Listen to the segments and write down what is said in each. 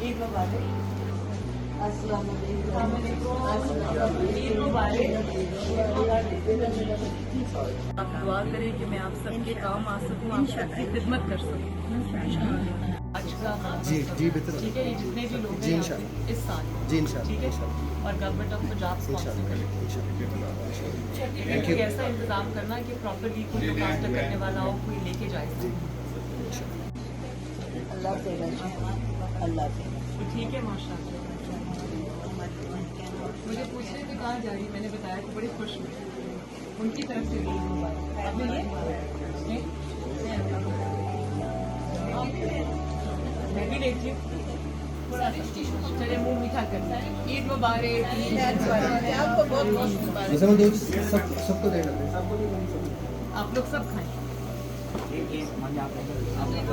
ईद मुबारक। अस्सलाम वालेकुम। ईद मुबारक। आप दुआ करें कि मैं आप सबके काम आ सकूं, आप सबकी खिदमत कर सकूं। आज का जी बेहतर ठीक है, ये जितने भी लोग जी हैं इंशाल्लाह इस साल जी इंशाल्लाह ठीक है, और गवर्नमेंट ऑफ पंजाब स्पॉन्सर करें। कोई ऐसा इंतजाम करना कि प्रॉपरली कोई लोग आफ्टर करने वाला हो, कोई लेके जाए। अल्लाह से अल्लाह से तो ठीक है, माशाल्लाह। मुझे पूछ रहे थे कहाँ जा रही, मैंने बताया कि बड़ी खुश हूँ उनकी तरफ से ईद मुबारक। मैं भी लेती हूँ। चले मुँह मीठा करना है। ईद मुबारक। आपको बहुत बहुत मुबारक। सबको देना आप लोग सब खाएं।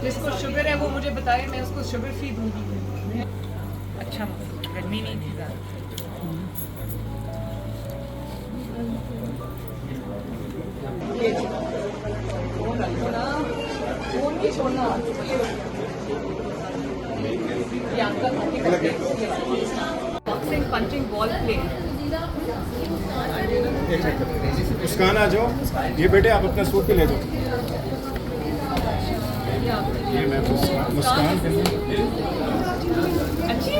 जिसको शुगर है वो मुझे बताए, मैं उसको शुगर फ्री दूंगी। अच्छा, गर्मी नहीं थी ज़्यादा। Boxing, punching, ball play. Muskaan आ जाओ, ये बेटे आप अपना सूट पे ले जाओ। ये मैं मुस्कान अच्छी